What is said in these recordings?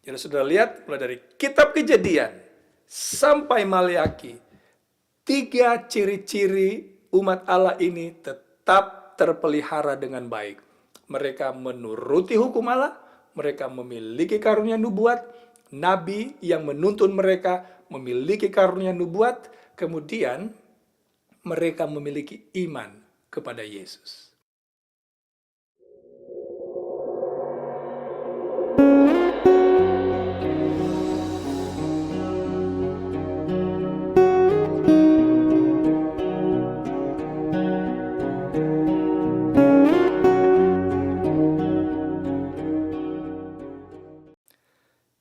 Jadi sudah lihat mulai dari kitab Kejadian sampai Maleaki, tiga ciri-ciri umat Allah ini tetap terpelihara dengan baik. Mereka menuruti hukum Allah, mereka memiliki karunia nubuat, nabi yang menuntun mereka memiliki karunia nubuat, kemudian mereka memiliki iman kepada Yesus.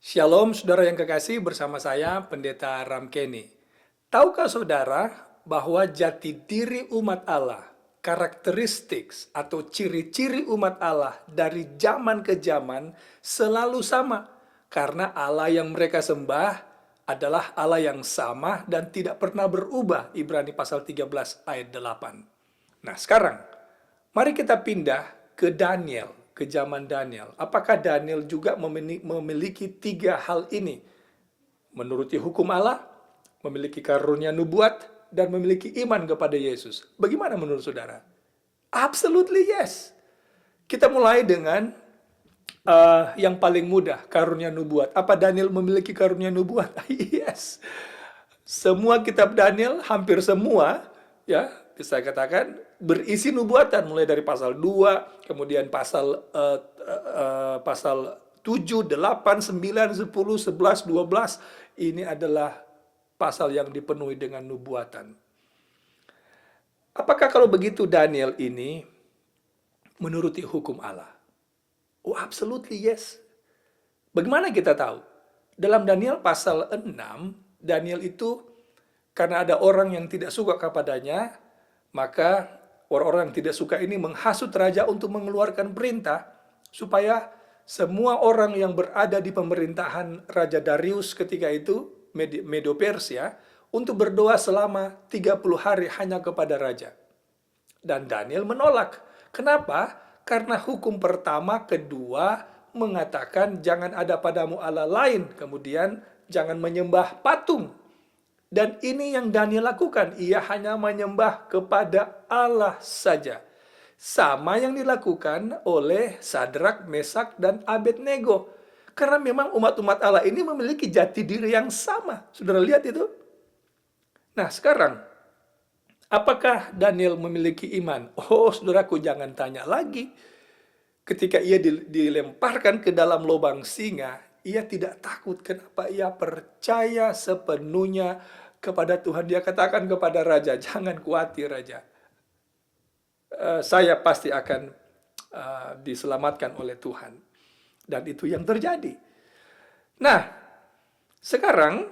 Shalom saudara yang kekasih, bersama saya Pendeta Ramkeni. Tahukah saudara bahwa jati diri umat Allah, karakteristik atau ciri-ciri umat Allah dari zaman ke zaman selalu sama? Karena Allah yang mereka sembah adalah Allah yang sama dan tidak pernah berubah. Ibrani pasal 13 ayat 8. Nah sekarang, mari kita pindah ke Daniel. Ke zaman Daniel. Apakah Daniel juga memiliki tiga hal ini? Menuruti hukum Allah, memiliki karunia nubuat, dan memiliki iman kepada Yesus. Bagaimana menurut saudara? Absolutely yes. Kita mulai dengan yang paling mudah, karunia nubuat. Apa Daniel memiliki karunia nubuat? Yes. Semua kitab Daniel, hampir semua, ya, bisa katakan berisi nubuatan, mulai dari pasal 2, kemudian pasal 7, 8, 9, 10, 11, 12. Ini adalah pasal yang dipenuhi dengan nubuatan. Apakah kalau begitu Daniel ini menuruti hukum Allah? Oh, absolutely yes. Bagaimana kita tahu? Dalam Daniel pasal 6, Daniel itu karena ada orang yang tidak suka kepadanya, maka orang-orang yang tidak suka ini menghasut raja untuk mengeluarkan perintah supaya semua orang yang berada di pemerintahan Raja Darius ketika itu, Medo Persia, untuk berdoa selama 30 hari hanya kepada raja. Dan Daniel menolak. Kenapa? Karena hukum pertama, kedua mengatakan jangan ada padamu Allah lain, kemudian jangan menyembah patung. Dan ini yang Daniel lakukan, ia hanya menyembah kepada Allah saja. Sama yang dilakukan oleh Sadrak, Mesak, dan Abednego. Karena memang umat-umat Allah ini memiliki jati diri yang sama. Saudara lihat itu? Nah sekarang, apakah Daniel memiliki iman? Oh saudaraku, jangan tanya lagi. Ketika ia dilemparkan ke dalam lubang singa, ia tidak takut. Kenapa? Ia percaya sepenuhnya kepada Tuhan. Dia katakan kepada raja, jangan khawatir raja. Saya pasti akan diselamatkan oleh Tuhan. Dan itu yang terjadi. Nah, sekarang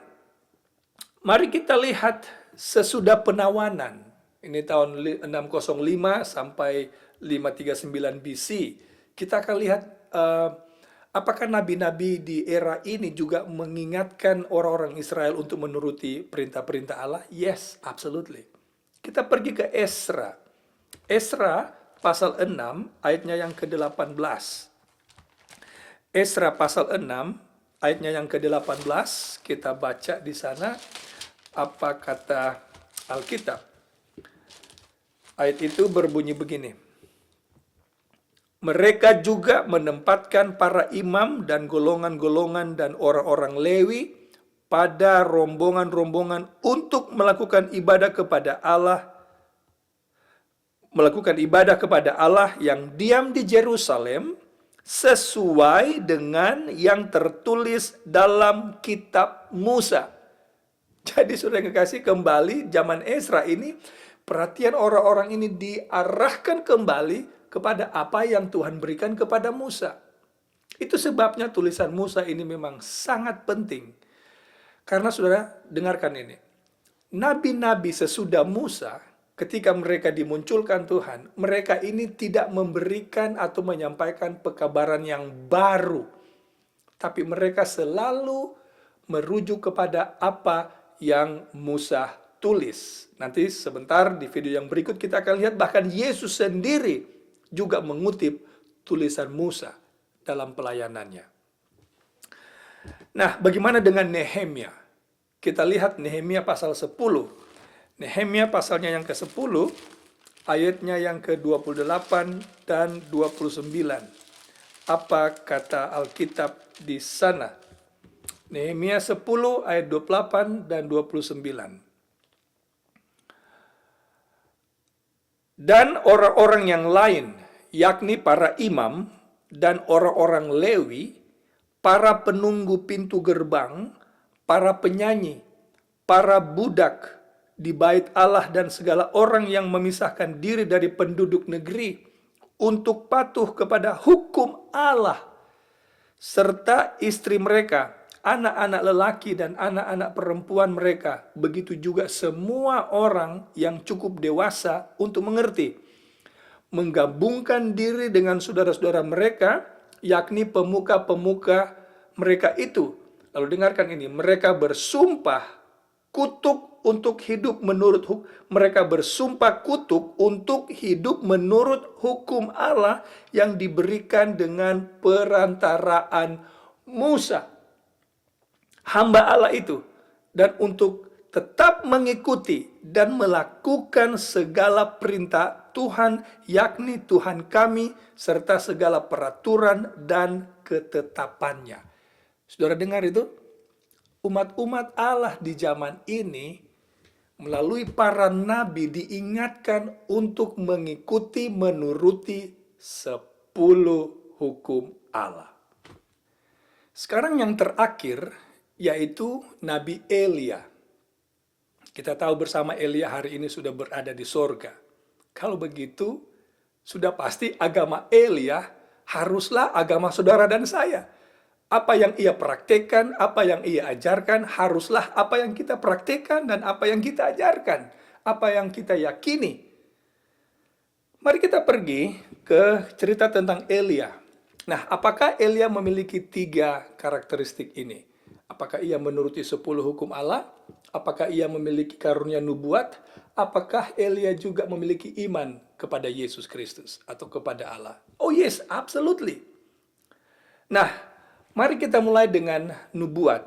mari kita lihat sesudah penawanan. Ini tahun 605 sampai 539 BC. Kita akan lihat apakah nabi-nabi di era ini juga mengingatkan orang-orang Israel untuk menuruti perintah-perintah Allah? Yes, absolutely. Kita pergi ke Esra. Esra pasal 6 ayatnya yang ke-18. Esra pasal 6 ayatnya yang ke-18, kita baca di sana apa kata Alkitab. Ayat itu berbunyi begini. Mereka juga menempatkan para imam dan golongan-golongan dan orang-orang Lewi pada rombongan-rombongan untuk melakukan ibadah kepada Allah yang diam di Yerusalem sesuai dengan yang tertulis dalam kitab Musa. Jadi saudara yang kekasih, kembali zaman Esra ini, perhatian orang-orang ini diarahkan kembali kepada apa yang Tuhan berikan kepada Musa. Itu sebabnya tulisan Musa ini memang sangat penting. Karena saudara, dengarkan ini. Nabi-nabi sesudah Musa, ketika mereka dimunculkan Tuhan, mereka ini tidak memberikan atau menyampaikan pekabaran yang baru. Tapi mereka selalu merujuk kepada apa yang Musa tulis. Nanti sebentar di video yang berikut kita akan lihat bahkan Yesus sendiri juga mengutip tulisan Musa dalam pelayanannya. Nah, bagaimana dengan Nehemia? Kita lihat Nehemia pasal 10. Nehemia pasalnya yang ke-10, ayatnya yang ke-28 dan 29. Apa kata Alkitab di sana? Nehemia 10 ayat 28 dan 29. Dan orang-orang yang lain, yakni para imam dan orang-orang Lewi, para penunggu pintu gerbang, para penyanyi, para budak di bait Allah dan segala orang yang memisahkan diri dari penduduk negeri untuk patuh kepada hukum Allah, serta istri mereka, anak-anak lelaki dan anak-anak perempuan mereka, begitu juga semua orang yang cukup dewasa untuk mengerti, menggabungkan diri dengan saudara-saudara mereka, yakni pemuka-pemuka mereka itu. Lalu dengarkan ini, mereka bersumpah kutuk untuk hidup menurut mereka bersumpah kutuk untuk hidup menurut hukum Allah yang diberikan dengan perantaraan Musa, hamba Allah itu, dan untuk tetap mengikuti dan melakukan segala perintah Tuhan, yakni Tuhan kami, serta segala peraturan dan ketetapannya. Saudara dengar itu? Umat-umat Allah di zaman ini melalui para nabi diingatkan untuk mengikuti, menuruti 10 hukum Allah. Sekarang yang terakhir yaitu Nabi Elia. Kita tahu bersama Elia hari ini sudah berada di sorga. Kalau begitu, sudah pasti agama Elia haruslah agama saudara dan saya. Apa yang ia praktekkan, apa yang ia ajarkan, haruslah apa yang kita praktekkan dan apa yang kita ajarkan, apa yang kita yakini. Mari kita pergi ke cerita tentang Elia. Nah, apakah Elia memiliki 3 karakteristik ini? Apakah ia menuruti 10 hukum Allah? Apakah ia memiliki karunia nubuat? Apakah Elia juga memiliki iman kepada Yesus Kristus atau kepada Allah? Oh yes, absolutely. Nah, mari kita mulai dengan nubuat.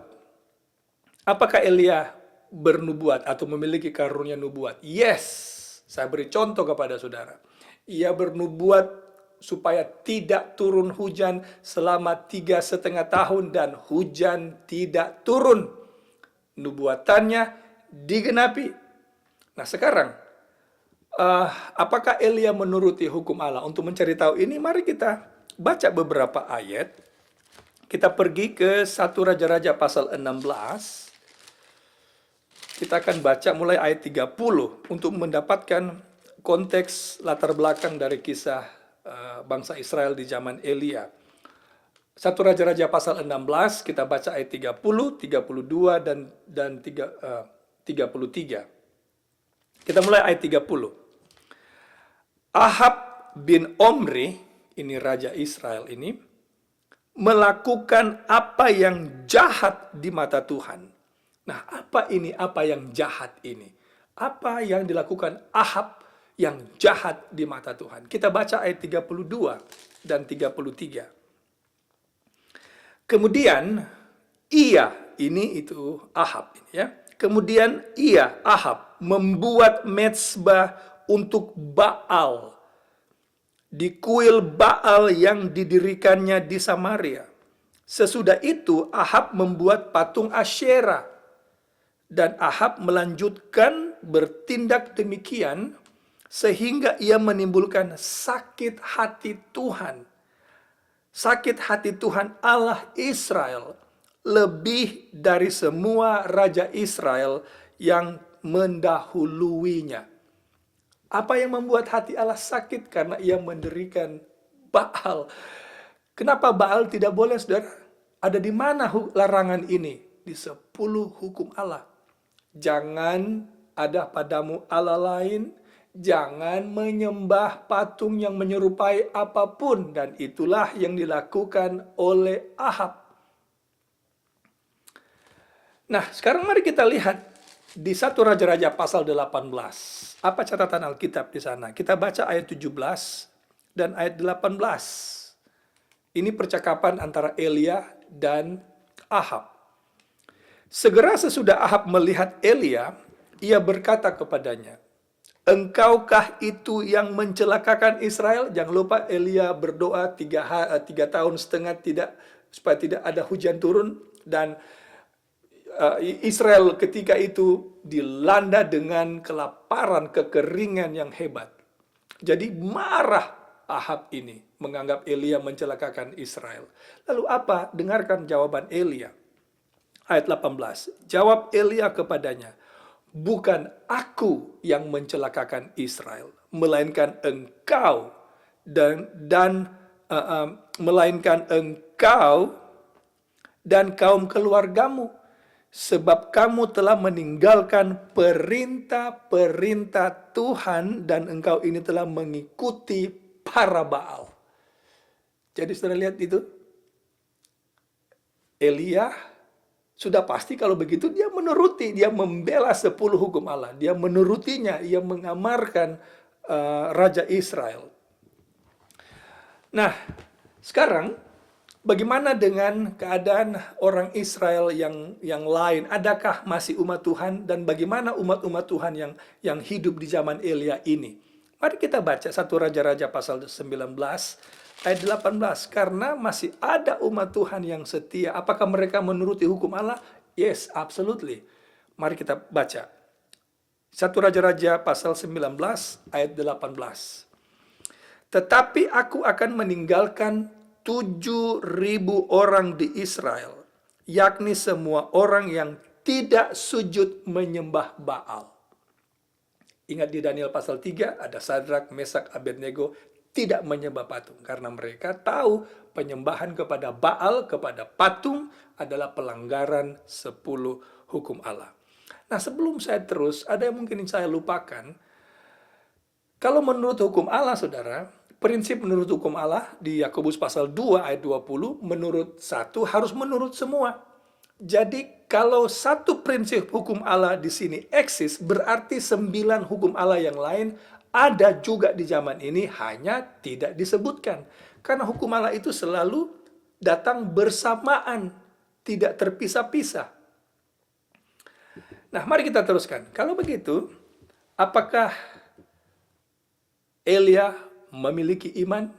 Apakah Elia bernubuat atau memiliki karunia nubuat? Yes, saya beri contoh kepada saudara. Ia bernubuat supaya tidak turun hujan selama 3,5 tahun dan hujan tidak turun. Nubuatannya digenapi. Nah sekarang, apakah Elia menuruti hukum Allah? Untuk mencari tahu ini, mari kita baca beberapa ayat. Kita pergi ke 1 Raja-Raja pasal 16. Kita akan baca mulai ayat 30 untuk mendapatkan konteks latar belakang dari kisah bangsa Israel di zaman Elia. 1 Raja-Raja pasal 16, kita baca ayat 30, 32, dan 33. Kita mulai ayat 30. Ahab bin Omri, ini Raja Israel ini, melakukan apa yang jahat di mata Tuhan. Nah, apa ini apa yang jahat ini? Apa yang dilakukan Ahab yang jahat di mata Tuhan? Kita baca ayat 32 dan 33. Kemudian itu Ahab ini ya. Kemudian Ahab membuat mezbah untuk Baal di kuil Baal yang didirikannya di Samaria. Sesudah itu Ahab membuat patung Asyera, dan Ahab melanjutkan bertindak demikian sehingga ia menimbulkan sakit hati Tuhan. Sakit hati Tuhan Allah Israel lebih dari semua raja Israel yang mendahuluinya. Apa yang membuat hati Allah sakit? Karena ia mendirikan Baal. Kenapa Baal tidak boleh, saudara? Ada di mana larangan ini? Di 10 hukum Allah. Jangan ada padamu Allah lain. Jangan menyembah patung yang menyerupai apapun. Dan itulah yang dilakukan oleh Ahab. Nah, sekarang mari kita lihat di 1 Raja-Raja pasal 18. Apa catatan Alkitab di sana? Kita baca ayat 17 dan ayat 18. Ini percakapan antara Elia dan Ahab. Segera sesudah Ahab melihat Elia, ia berkata kepadanya, "Engkaukah itu yang mencelakakan Israel?" Jangan lupa Elia berdoa 3 tahun setengah supaya tidak ada hujan turun, dan Israel ketika itu dilanda dengan kelaparan, kekeringan yang hebat. Jadi marah Ahab ini, menganggap Elia mencelakakan Israel. Lalu apa? Dengarkan jawaban Elia. Ayat 18. Jawab Elia kepadanya, "Bukan aku yang mencelakakan Israel, melainkan engkau melainkan engkau dan kaum keluargamu, sebab kamu telah meninggalkan perintah-perintah Tuhan dan engkau ini telah mengikuti para Baal." Jadi saudara lihat itu, Elia sudah pasti kalau begitu dia menuruti, dia membela 10 hukum Allah, dia menurutinya, ia mengamarkan Raja Israel. Nah, sekarang bagaimana dengan keadaan orang Israel yang lain? Adakah masih umat Tuhan, dan bagaimana umat-umat Tuhan yang hidup di zaman Elia ini? Mari kita baca 1 Raja-Raja pasal 19 ayat 18. Karena masih ada umat Tuhan yang setia. Apakah mereka menuruti hukum Allah? Yes, absolutely. Mari kita baca 1 Raja-Raja pasal 19 ayat 18. "Tetapi aku akan meninggalkan 7.000 orang di Israel, yakni semua orang yang tidak sujud menyembah Baal." Ingat di Daniel pasal 3 ada Sadrak, Mesak, Abednego tidak menyembah patung, karena mereka tahu penyembahan kepada Baal, kepada patung adalah pelanggaran 10 hukum Allah. Nah, sebelum saya terus, ada yang mungkin saya lupakan. Kalau menurut hukum Allah, saudara, prinsip menurut hukum Allah di Yakobus pasal 2 ayat 20, menurut satu harus menurut semua. Jadi kalau satu prinsip hukum Allah di sini eksis, berarti 9 hukum Allah yang lain ada juga di zaman ini, hanya tidak disebutkan. Karena hukum Allah itu selalu datang bersamaan, tidak terpisah-pisah. Nah, mari kita teruskan. Kalau begitu, apakah Elia memiliki iman?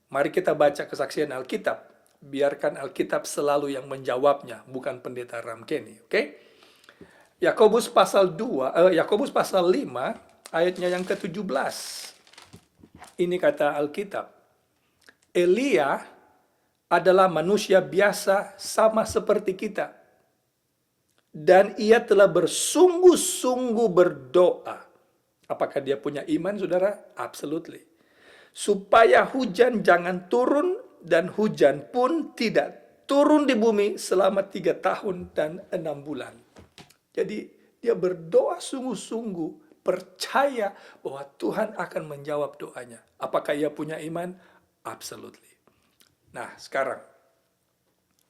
Mari kita baca kesaksian Alkitab. Biarkan Alkitab selalu yang menjawabnya, bukan pendeta Ramkeni. Oke? Yakobus pasal 5 ayatnya yang ke-17. Ini kata Alkitab. Elia adalah manusia biasa sama seperti kita. Dan ia telah bersungguh-sungguh berdoa. Apakah dia punya iman, saudara? Absolutely. Supaya hujan jangan turun, dan hujan pun tidak turun di bumi selama 3 tahun dan 6 bulan. Jadi dia berdoa sungguh-sungguh, percaya bahwa Tuhan akan menjawab doanya. Apakah ia punya iman? Absolutely. Nah, sekarang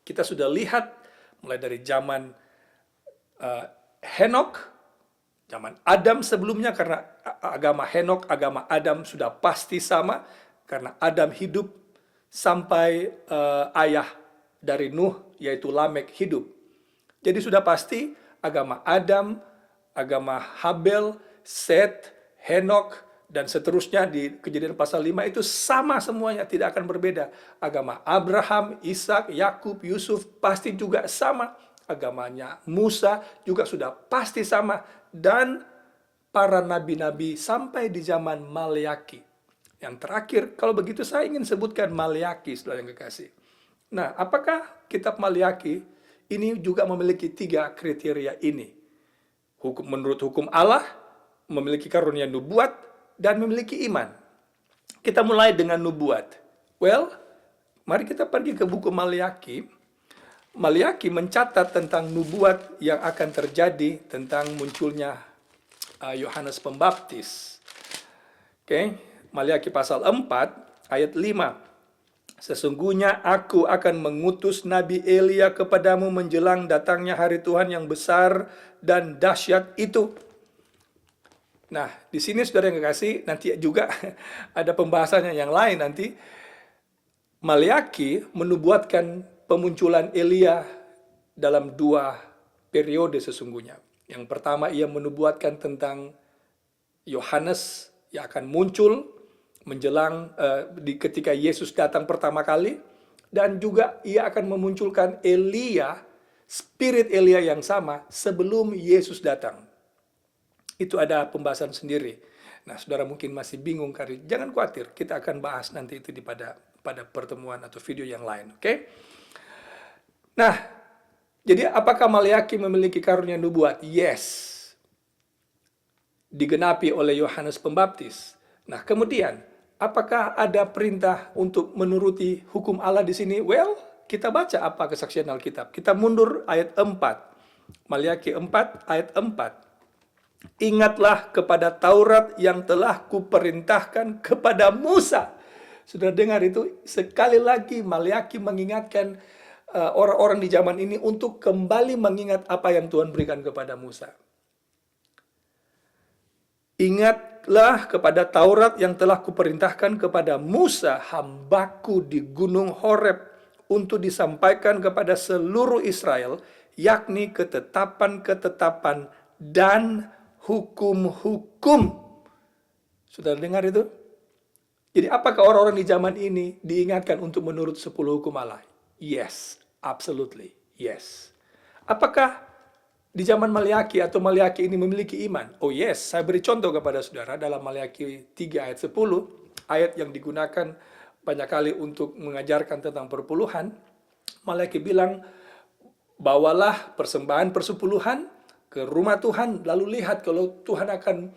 kita sudah lihat mulai dari zaman Henok, zaman Adam sebelumnya, karena agama Henok, agama Adam sudah pasti sama, karena Adam hidup sampai ayah dari Nuh, yaitu Lamek, hidup. Jadi sudah pasti agama Adam, agama Habel, Set, Henok, dan seterusnya di Kejadian pasal 5 itu sama semuanya, tidak akan berbeda. Agama Abraham, Ishak, Yakub, Yusuf pasti juga sama. Agamanya Musa juga sudah pasti sama. Dan para nabi-nabi sampai di zaman Maleaki. Yang terakhir, kalau begitu saya ingin sebutkan Maleaki, saudara yang kekasih. Nah, apakah kitab Maleaki ini juga memiliki 3 kriteria ini? Menurut hukum Allah, memiliki karunia nubuat, dan memiliki iman. Kita mulai dengan nubuat. Well, mari kita pergi ke buku Maleaki. Maleaki mencatat tentang nubuat yang akan terjadi tentang munculnya Yohanes Pembaptis. Oke. Maleaki pasal 4 ayat 5. "Sesungguhnya aku akan mengutus Nabi Elia kepadamu menjelang datangnya hari Tuhan yang besar dan dahsyat itu." Nah, di sini saudara yang kekasih, nanti juga ada pembahasannya yang lain nanti. Maleaki menubuatkan pemunculan Elia dalam 2 periode sesungguhnya. Yang pertama, ia menubuatkan tentang Yohanes yang akan muncul menjelang ketika Yesus datang pertama kali, dan juga ia akan memunculkan Elia, spirit Elia yang sama sebelum Yesus datang. Itu ada pembahasan sendiri. Nah, saudara mungkin masih bingung kali. Jangan khawatir, kita akan bahas nanti itu pada pertemuan atau video yang lain. Oke? Nah, jadi apakah Maliaki memiliki karunia nubuat? Yes. Digenapi oleh Yohanes Pembaptis. Nah, kemudian apakah ada perintah untuk menuruti hukum Allah di sini? Well, kita baca apa kesaksian Alkitab. Kita mundur ayat 4. Maliaki 4 ayat 4. Ingatlah kepada Taurat yang telah kuperintahkan kepada Musa. Sudah dengar itu? Sekali lagi Maliaki mengingatkan orang-orang di zaman ini untuk kembali mengingat apa yang Tuhan berikan kepada Musa. Ingatlah kepada Taurat yang telah kuperintahkan kepada Musa, hambaku di Gunung Horeb, untuk disampaikan kepada seluruh Israel, yakni ketetapan-ketetapan dan hukum-hukum. Sudah dengar itu? Jadi apakah orang-orang di zaman ini diingatkan untuk menurut 10 hukum Allah? Yes, absolutely, yes. Apakah di zaman Maliaki atau Maliaki ini memiliki iman? Oh yes, saya beri contoh kepada saudara dalam Maliaki 3 ayat 10, ayat yang digunakan banyak kali untuk mengajarkan tentang perpuluhan. Maliaki bilang, bawalah persembahan persepuluhan ke rumah Tuhan, lalu lihat kalau Tuhan akan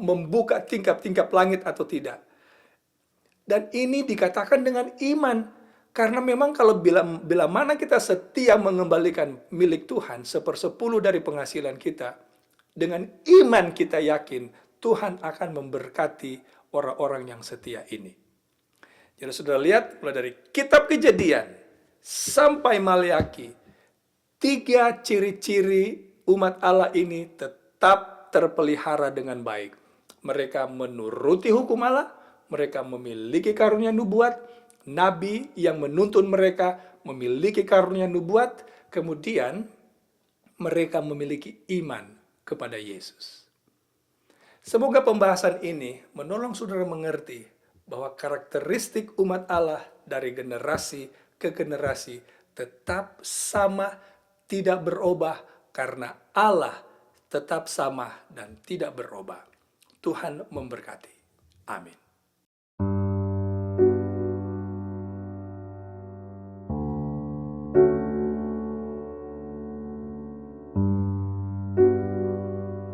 membuka tingkap-tingkap langit atau tidak. Dan ini dikatakan dengan iman, karena memang kalau bila mana kita setia mengembalikan milik Tuhan 1/10 dari penghasilan kita, dengan iman kita yakin Tuhan akan memberkati orang-orang yang setia ini. Jadi sudah lihat mulai dari kitab Kejadian sampai Maliaki, 3 ciri-ciri umat Allah ini tetap terpelihara dengan baik. Mereka menuruti hukum Allah, mereka memiliki karunia nubuat, nabi yang menuntun mereka memiliki karunia nubuat, kemudian mereka memiliki iman kepada Yesus. Semoga pembahasan ini menolong saudara mengerti bahwa karakteristik umat Allah dari generasi ke generasi tetap sama, tidak berubah, karena Allah tetap sama dan tidak berubah. Tuhan memberkati. Amin.